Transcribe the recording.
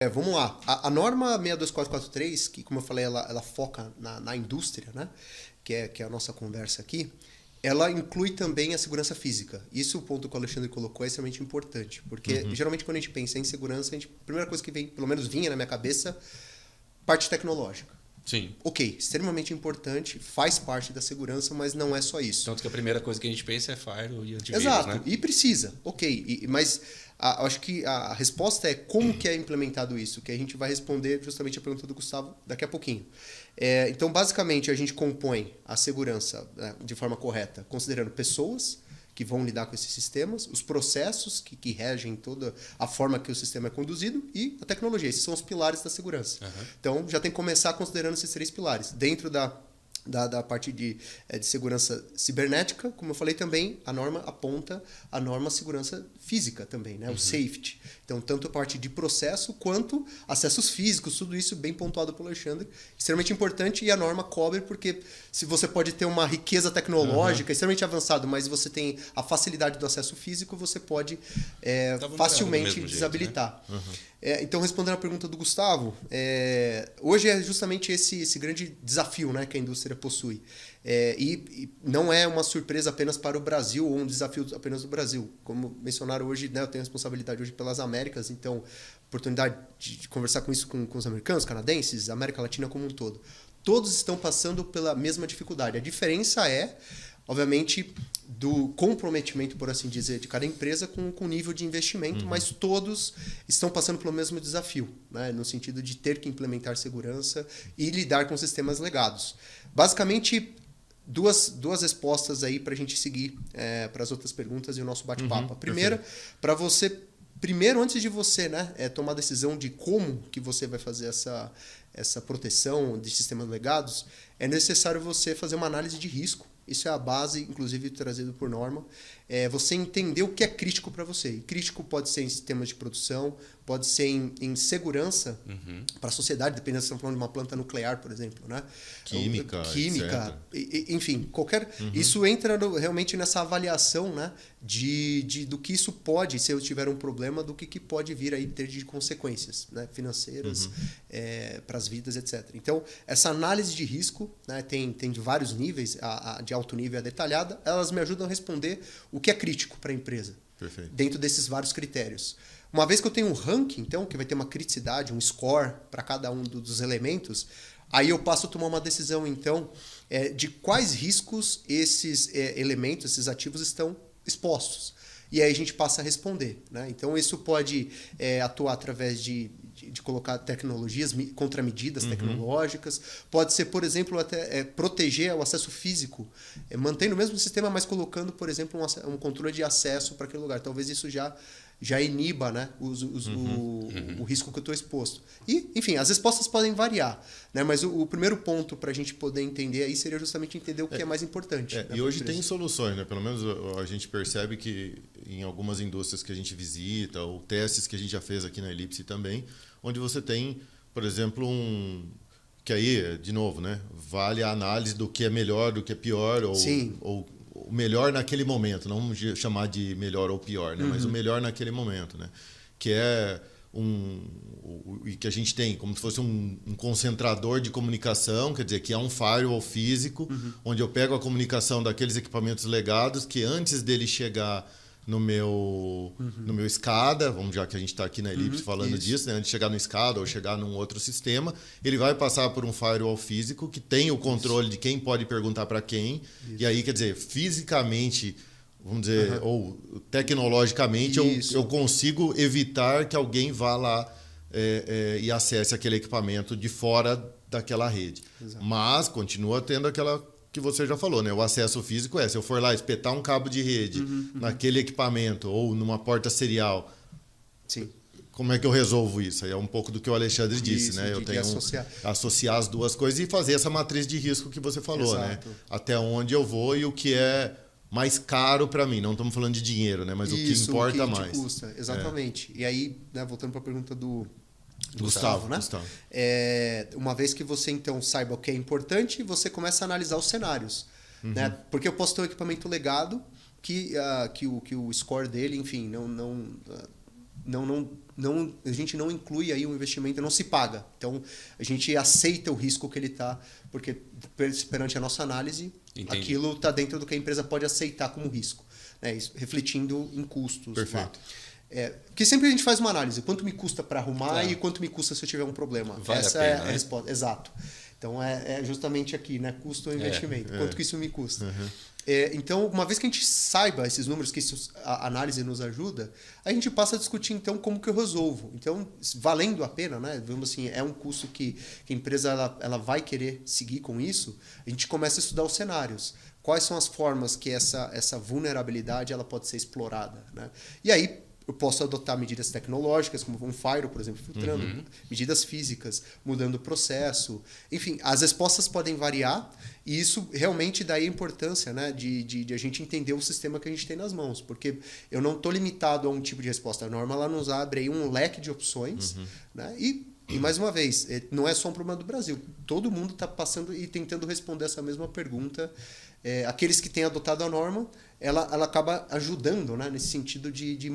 Vamos lá. A norma 62443, que como eu falei, ela foca na indústria, né? Que é a nossa conversa aqui, ela inclui também a segurança física. Isso, o ponto que o Alexandre colocou, é extremamente importante. Porque, geralmente, quando a gente pensa em segurança, a primeira coisa que vem, pelo menos vinha na minha cabeça, parte tecnológica. Sim. Ok, extremamente importante, faz parte da segurança, mas não é só isso. Tanto que a primeira coisa que a gente pensa é firewall e antivírus, Exato, né? e precisa, ok. Mas acho que a resposta é como que é implementado isso, que a gente vai responder justamente a pergunta do Gustavo daqui a pouquinho. Então, basicamente, a gente compõe a segurança, né, de forma correta, considerando pessoas que vão lidar com esses sistemas, os processos que regem toda a forma que o sistema é conduzido e a tecnologia. Esses são os pilares da segurança. Então, já tem que começar considerando esses 3 pilares. Dentro da parte de segurança cibernética, como eu falei também, a norma aponta a norma segurança física também, né? O safety. Então, tanto a parte de processo quanto acessos físicos, tudo isso bem pontuado pelo Alexandre, extremamente importante, e a norma cobre porque se você pode ter uma riqueza tecnológica extremamente avançada, mas você tem a facilidade do acesso físico, você pode facilmente desabilitar. Jeito, né? Então, respondendo a pergunta do Gustavo, hoje é justamente esse grande desafio, né, que a indústria possui. E não é uma surpresa apenas para o Brasil ou um desafio apenas do Brasil. Como mencionaram hoje, né, eu tenho responsabilidade hoje pelas Américas, então oportunidade de conversar com isso com os americanos, canadenses, América Latina como um todo. Todos estão passando pela mesma dificuldade. A diferença é, obviamente, do comprometimento, por assim dizer, de cada empresa com o nível de investimento, mas todos estão passando pelo mesmo desafio, né? No sentido de ter que implementar segurança e lidar com sistemas legados. Basicamente, duas respostas aí para a gente seguir para as outras perguntas e o nosso bate-papo. A primeira, para você, antes de você, né, tomar a decisão de como que você vai fazer essa proteção de sistemas legados, é necessário você fazer uma análise de risco. Isso é a base, inclusive, trazido por norma. Você entender o que é crítico para você. E crítico pode ser em sistemas de produção, pode ser em segurança para a sociedade, dependendo se estamos falando de uma planta nuclear, por exemplo, né? Química, enfim, qualquer... Isso entra realmente nessa avaliação, né, do que isso pode, se eu tiver um problema, do que pode vir aí ter de consequências, né, financeiras, para as vidas, etc. Então, essa análise de risco, né, tem de vários níveis, de alto nível a detalhada, elas me ajudam a responder o que é crítico para a empresa. Perfeito. Dentro desses vários critérios. Uma vez que eu tenho um ranking, então, que vai ter uma criticidade, um score para cada um dos elementos, aí eu passo a tomar uma decisão, então, de quais riscos esses elementos, esses ativos estão expostos. E aí a gente passa a responder, né? Então, isso pode atuar através de colocar tecnologias, contramedidas tecnológicas. Pode ser, por exemplo, até proteger o acesso físico, mantendo o mesmo sistema, mas colocando, por exemplo, um controle de acesso para aquele lugar. Talvez isso já iniba, né, o risco que eu estou exposto. E, enfim, as respostas podem variar, né, mas o primeiro ponto para a gente poder entender aí seria justamente entender o que é mais importante. Né, e hoje tem soluções, né? Pelo menos a gente percebe que em algumas indústrias que a gente visita, ou testes que a gente já fez aqui na Elipse também, onde você tem, por exemplo, que aí, de novo, né, vale a análise do que é melhor, do que é pior, ou o melhor naquele momento, não vamos chamar de melhor ou pior, né, mas o melhor naquele momento, né, que é e que a gente tem como se fosse um concentrador de comunicação, quer dizer, que é um firewall físico, onde eu pego a comunicação daqueles equipamentos legados que antes dele chegar no meu SCADA, já que a gente está aqui na Elipse falando disso, né? Antes de chegar no SCADA ou chegar num outro sistema, ele vai passar por um firewall físico que tem o controle de quem pode perguntar para quem, e aí, quer dizer, fisicamente, vamos dizer, ou tecnologicamente, eu consigo evitar que alguém vá lá e acesse aquele equipamento de fora daquela rede. Exato. Mas continua tendo aquela que você já falou, né? O acesso físico se eu for lá espetar um cabo de rede naquele equipamento ou numa porta serial, sim, como é que eu resolvo isso? Aí é um pouco do que o Alexandre disse, né? Eu tenho associar as duas coisas e fazer essa matriz de risco que você falou, exato, né? Até onde eu vou e o que é mais caro para mim. Não estamos falando de dinheiro, né? Mas o que importa mais. O que custa, exatamente. E aí, né, voltando para a pergunta do Gustavo, né? Uma vez que você então saiba o que é importante, você começa a analisar os cenários, né? Porque eu posso ter um equipamento legado que o score dele, enfim, a gente não inclui aí o investimento, não se paga. Então, a gente aceita o risco que ele está, porque perante a nossa análise, Entendi. aquilo está dentro do que a empresa pode aceitar como risco, né? Isso, refletindo em custos. Perfeito. Porque sempre a gente faz uma análise, quanto me custa para arrumar Claro. e quanto me custa se eu tiver um problema. Vale Essa a é pena, a né? resposta. Exato. Então, é justamente aqui, né? Custo ou investimento. Quanto que isso me custa. Uhum. Então, uma vez que a gente saiba esses números, que a análise nos ajuda, a gente passa a discutir, então, como que eu resolvo. Então, valendo a pena, né? Vamos assim, é um custo que a empresa ela vai querer seguir com isso, a gente começa a estudar os cenários. Quais são as formas que essa vulnerabilidade ela pode ser explorada, né? E aí, eu posso adotar medidas tecnológicas, como um firewall, por exemplo, filtrando, medidas físicas, mudando o processo. Enfim, as respostas podem variar e isso realmente daí a importância, né, de a gente entender o sistema que a gente tem nas mãos. Porque eu não estou limitado a um tipo de resposta. A norma ela nos abre aí um leque de opções, né? E mais uma vez, não é só um problema do Brasil. Todo mundo está passando e tentando responder essa mesma pergunta. Aqueles que têm adotado a norma, ela acaba ajudando, né, nesse sentido de